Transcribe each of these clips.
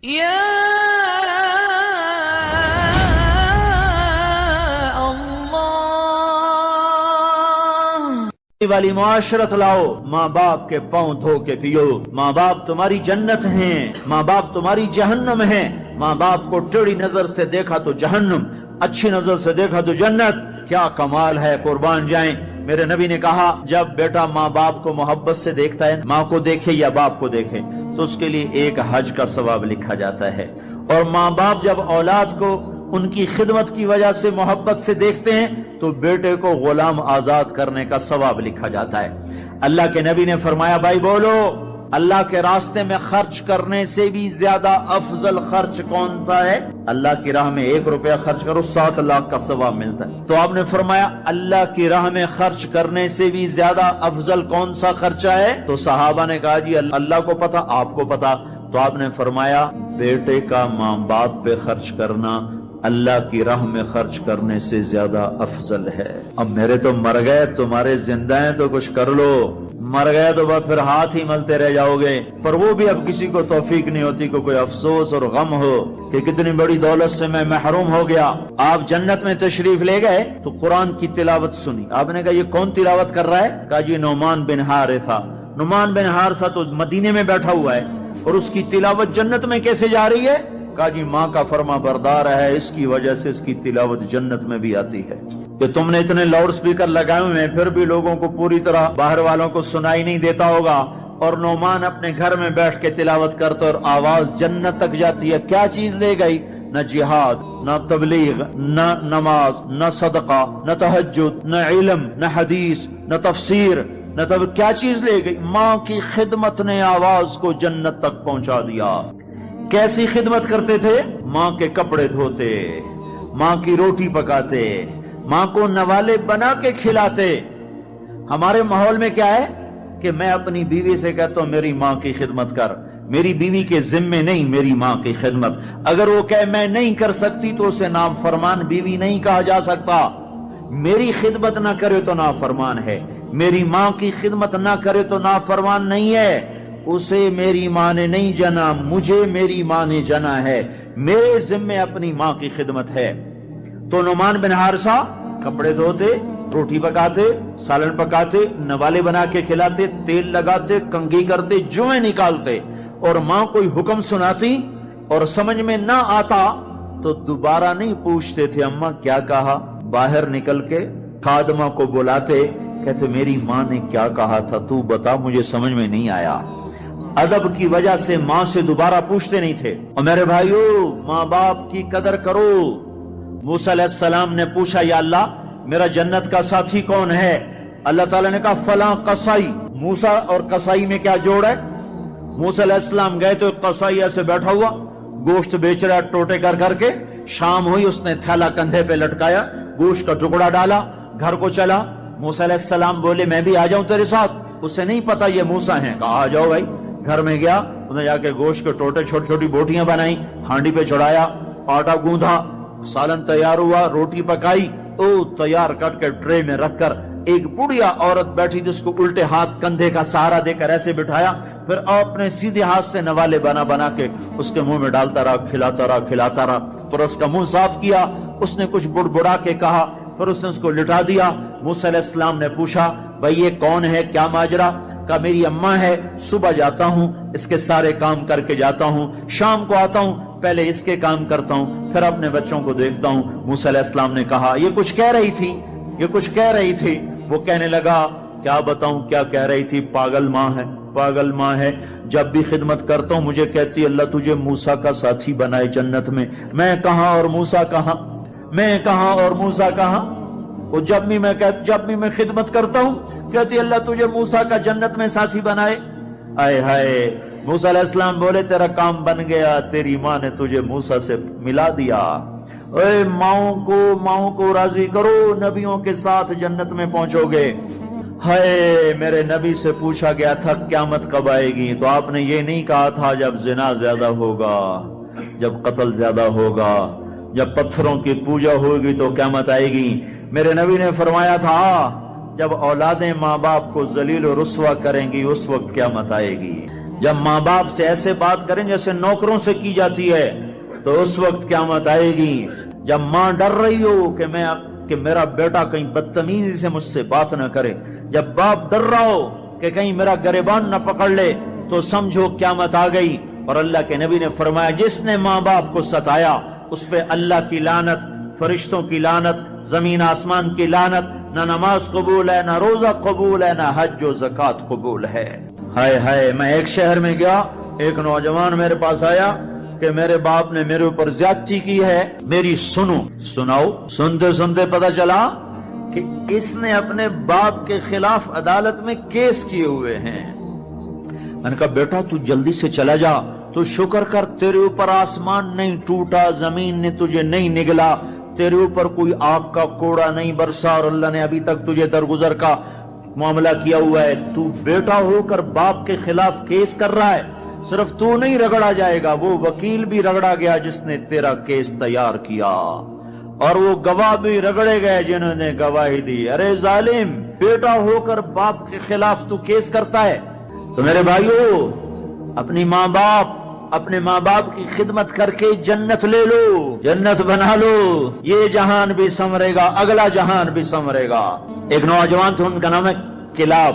یا والی معاشرت لاؤ، ماں باپ کے پاؤں دھو کے پیو۔ ماں باپ تمہاری جنت ہیں، ماں باپ تمہاری جہنم ہیں۔ ماں باپ کو ٹیڑھی نظر سے دیکھا تو جہنم، اچھی نظر سے دیکھا تو جنت۔ کیا کمال ہے، قربان جائیں۔ میرے نبی نے کہا جب بیٹا ماں باپ کو محبت سے دیکھتا ہے، ماں کو دیکھے یا باپ کو دیکھے، تو اس کے لیے ایک حج کا ثواب لکھا جاتا ہے۔ اور ماں باپ جب اولاد کو ان کی خدمت کی وجہ سے محبت سے دیکھتے ہیں تو بیٹے کو غلام آزاد کرنے کا ثواب لکھا جاتا ہے۔ اللہ کے نبی نے فرمایا بھائی بولو، اللہ کے راستے میں خرچ کرنے سے بھی زیادہ افضل خرچ کون سا ہے؟ اللہ کی راہ میں 1 روپیہ خرچ کرو 7 لاکھ کا ثواب ملتا ہے۔ تو آپ نے فرمایا اللہ کی راہ میں خرچ کرنے سے بھی زیادہ افضل کون سا خرچہ ہے؟ تو صحابہ نے کہا جی اللہ کو پتا، آپ کو پتا۔ تو آپ نے فرمایا بیٹے کا ماں باپ پہ خرچ کرنا اللہ کی راہ میں خرچ کرنے سے زیادہ افضل ہے۔ اب میرے تو مر گئے، تمہارے زندہ ہیں تو کچھ کر لو، مر گئے تو بس پھر ہاتھ ہی ملتے رہ جاؤ گے۔ پر وہ بھی اب کسی کو توفیق نہیں ہوتی کہ کوئی افسوس اور غم ہو کہ کتنی بڑی دولت سے میں محروم ہو گیا۔ آپ جنت میں تشریف لے گئے تو قرآن کی تلاوت سنی۔ آپ نے کہا یہ کون تلاوت کر رہا ہے؟ کہا جی نعمان بن حارثہ۔ نعمان بن حارثہ تو مدینے میں بیٹھا ہوا ہے اور اس کی تلاوت جنت میں کیسے جا رہی ہے؟ کہا جی ماں کا فرما بردار ہے، اس کی وجہ سے اس کی تلاوت جنت میں بھی آتی ہے۔ کہ تم نے اتنے لاؤڈ سپیکر لگائے ہوئے ہیں پھر بھی لوگوں کو پوری طرح باہر والوں کو سنائی نہیں دیتا ہوگا، اور نعمان اپنے گھر میں بیٹھ کے تلاوت کرتا اور آواز جنت تک جاتی ہے۔ کیا چیز لے گئی؟ نہ جہاد، نہ تبلیغ، نہ نماز، نہ صدقہ، نہ تہجد، نہ علم، نہ حدیث، نہ تفسیر، نہ کیا چیز لے گئی؟ ماں کی خدمت نے آواز کو جنت تک پہنچا دیا۔ کیسی خدمت کرتے تھے؟ ماں کے کپڑے دھوتے، ماں کی روٹی پکاتے، ماں کو نوالے بنا کے کھلاتے۔ ہمارے ماحول میں کیا ہے کہ میں اپنی بیوی سے کہتا ہوں میری ماں کی خدمت کر، میری بیوی کے ذمے نہیں، میری ماں کی خدمت۔ اگر وہ کہے میں نہیں کر سکتی تو اسے نافرمان بیوی نہیں کہا جا سکتا۔ میری خدمت نہ کرے تو نافرمان ہے، میری ماں کی خدمت نہ کرے تو نافرمان نہیں ہے۔ اسے میری ماں نے نہیں جنا، مجھے میری ماں نے جنا ہے، میرے ذمے اپنی ماں کی خدمت ہے۔ تو نعمان بن حارثہ کپڑے دھوتے، روٹی پکاتے، سالن پکاتے، نوالے بنا کے کھلاتے، تیل لگاتے، کنگھی کرتے، جوئیں نکالتے، اور ماں کوئی حکم سناتی اور سمجھ میں نہ آتا تو دوبارہ نہیں پوچھتے تھے اماں کیا کہا، باہر نکل کے خادمہ کو بلاتے، کہتے میری ماں نے کیا کہا تھا تو بتا، مجھے سمجھ میں نہیں آیا۔ ادب کی وجہ سے ماں سے دوبارہ پوچھتے نہیں تھے۔ اور میرے بھائیو ماں باپ کی قدر کرو۔ موسیٰ علیہ السلام نے پوچھا یا اللہ میرا جنت کا ساتھی کون ہے؟ اللہ تعالیٰ نے کہا فلاں قصائی۔ موسیٰ اور قصائی میں کیا جوڑ ہے؟ موسیٰ علیہ السلام گئے تو قصائی ایسے بیٹھا ہوا گوشت بیچ رہا ٹوٹے کر کر کے۔ شام ہوئی، اس نے تھیلا کندھے پہ لٹکایا، گوشت کا ٹکڑا ڈالا، گھر کو چلا۔ موسیٰ علیہ السلام بولے میں بھی آ جاؤں تیرے ساتھ؟ اسے نہیں پتا یہ موسیٰ ہیں۔ کہا آ جاؤ بھائی۔ گھر میں گیا، انہوں نے جا کے گوشت کے ٹوٹے چھوٹی چھوٹی بوٹیاں بنائی، ہانڈی پہ چڑھایا، آٹا گوندھا، سالن تیار ہوا، روٹی پکائی، تیار کر کے ٹرے میں رکھ کر ایک بڑھیا عورت بیٹھی جس کو الٹے ہاتھ کندھے کا سہارا دے کر ایسے بٹھایا، پھر اپنے سیدھے ہاتھ سے نوالے بنا بنا کے اس کے منہ میں ڈالتا رہا، کھلاتا رہا کھلاتا رہا، پھر اس کا منہ صاف کیا۔ اس نے کچھ بڑبڑا کے کہا، پھر اس نے اس کو لٹا دیا۔ موسیٰ علیہ السلام نے پوچھا بھائی یہ کون ہے، کیا ماجرا؟ کہا میری اماں ہے، صبح جاتا ہوں اس کے سارے کام کر کے جاتا ہوں، شام کو آتا ہوں پہلے اس کے کام کرتا ہوں پھر اپنے بچوں کو دیکھتا ہوں۔ موسیٰ علیہ السلام نے کہا یہ کچھ کہہ رہی تھی، یہ کچھ کہہ رہی تھی۔ وہ کہنے لگا کیا بتاؤں کیا کہہ رہی تھی؟ پاگل ماں ہے، پاگل ماں ہے، جب بھی خدمت کرتا ہوں مجھے کہتی اللہ تجھے موسیٰ کا ساتھی بنائے جنت میں۔ میں کہاں اور موسیٰ کہاں، میں کہاں اور موسیٰ کہاں؟ وہ جب بھی میں خدمت کرتا ہوں کہتی اللہ تجھے موسیٰ کا جنت میں ساتھی بنائے۔ آئے ہائے، موسیٰ علیہ السلام بولے تیرا کام بن گیا، تیری ماں نے تجھے موسیٰ سے ملا دیا۔ اے ماؤں کو راضی کرو، نبیوں کے ساتھ جنت میں پہنچو گے۔ ہائے میرے نبی سے پوچھا گیا تھا قیامت کب آئے گی، تو آپ نے یہ نہیں کہا تھا جب زنا زیادہ ہوگا، جب قتل زیادہ ہوگا، جب پتھروں کی پوجا ہوگی تو قیامت آئے گی۔ میرے نبی نے فرمایا تھا جب اولادیں ماں باپ کو ذلیل و رسوا کریں گی اس وقت قیامت آئے گی۔ جب ماں باپ سے ایسے بات کریں جیسے نوکروں سے کی جاتی ہے تو اس وقت قیامت آئے گی. جب ماں ڈر رہی ہو کہ میرا بیٹا کہیں بدتمیزی سے مجھ سے بات نہ کرے، جب باپ ڈر رہا ہو کہ کہیں میرا گریبان نہ پکڑ لے، تو سمجھو قیامت آ گئی. اور اللہ کے نبی نے فرمایا جس نے ماں باپ کو ستایا اس پہ اللہ کی لعنت، فرشتوں کی لعنت، زمین آسمان کی لعنت، نہ نماز قبول ہے، نہ روزہ قبول ہے، نہ حج و زکات قبول ہے. ہائے ہائے. میں ایک شہر میں گیا، ایک نوجوان میرے پاس آیا کہ میرے باپ نے میرے اوپر زیادتی کی ہے، میری سناؤ. سنتے سنتے پتہ چلا کہ اس نے اپنے باپ کے خلاف عدالت میں کیس کیے ہوئے ہیں. میں نے کہا بیٹا تو جلدی سے چلا جا، تو شکر کر تیرے اوپر آسمان نہیں ٹوٹا، زمین نے تجھے نہیں نگلا، تیرے اوپر کوئی آگ کا کوڑا نہیں برسا، اور اللہ نے ابھی تک تجھے درگزر کا معاملہ کیا ہوا ہے. تو بیٹا ہو کر باپ کے خلاف کیس کر رہا ہے. صرف تو نہیں رگڑا جائے گا، وہ وکیل بھی رگڑا گیا جس نے تیرا کیس تیار کیا، اور وہ گواہ بھی رگڑے گئے جنہوں نے گواہی دی. ارے ظالم، بیٹا ہو کر باپ کے خلاف تو کیس کرتا ہے. تو میرے بھائیو، اپنے ماں باپ کی خدمت کر کے جنت لے لو، جنت بنا لو. یہ جہان بھی سنورے گا، اگلا جہان بھی سنورے گا. ایک نوجوان تھے، ان کا نام ہے کلاب.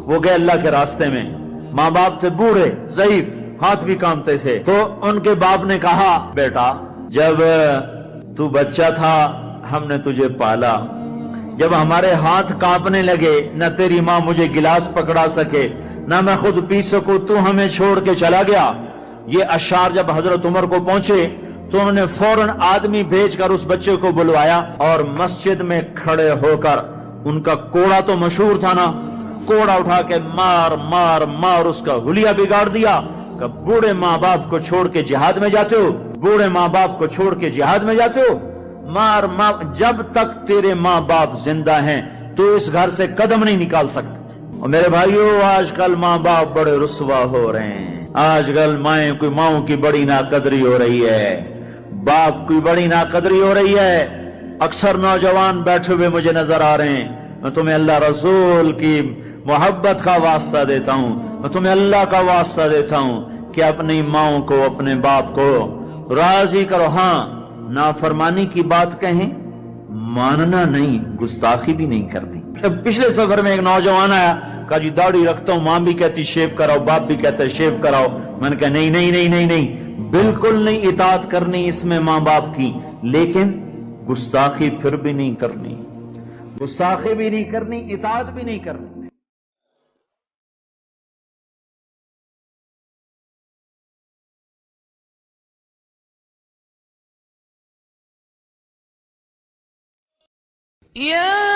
وہ گئے اللہ کے راستے میں. ماں باپ تھے بوڑھے، ضعیف، ہاتھ بھی کامتے تھے. تو ان کے باپ نے کہا بیٹا جب تو بچہ تھا ہم نے تجھے پالا، جب ہمارے ہاتھ کانپنے لگے نہ تیری ماں مجھے گلاس پکڑا سکے نہ میں خود پی سکوں، تو ہمیں چھوڑ کے چلا گیا. یہ اشعار جب حضرت عمر کو پہنچے تو انہوں نے فوراً آدمی بھیج کر اس بچے کو بلوایا اور مسجد میں کھڑے ہو کر، ان کا کوڑا تو مشہور تھا نا، کوڑا اٹھا کے مار مار مار اس کا حلیہ بگاڑ دیا. کہ بوڑھے ماں باپ کو چھوڑ کے جہاد میں جاتے ہو، بوڑھے ماں باپ کو چھوڑ کے جہاد میں جاتے ہو، مار مار. جب تک تیرے ماں باپ زندہ ہیں تو اس گھر سے قدم نہیں نکال سکتے. اور میرے بھائیو، آج کل ماں باپ بڑے رسوا ہو رہے ہیں. آج کل ماؤں کی بڑی ناقدری ہو رہی ہے، باپ کی بڑی ناقدری ہو رہی ہے. اکثر نوجوان بیٹھے ہوئے مجھے نظر آ رہے ہیں. میں تمہیں اللہ رسول کی محبت کا واسطہ دیتا ہوں، میں تمہیں اللہ کا واسطہ دیتا ہوں کہ اپنی ماؤں کو، اپنے باپ کو راضی کرو. ہاں، نافرمانی کی بات کہیں، ماننا نہیں، گستاخی بھی نہیں کرنی. پچھلے سفر میں ایک نوجوان آیا، کہا جی داڑھی رکھتا ہوں، ماں بھی کہتی شیو کراؤ، باپ بھی کہتا ہے شیو کراؤ. میں نے کہا نہیں نہیں نہیں نہیں نہیں، بالکل نہیں اطاعت کرنی اس میں ماں باپ کی، لیکن گستاخی پھر بھی نہیں کرنی، گستاخی بھی نہیں کرنی، اطاعت بھی نہیں کرنی. يا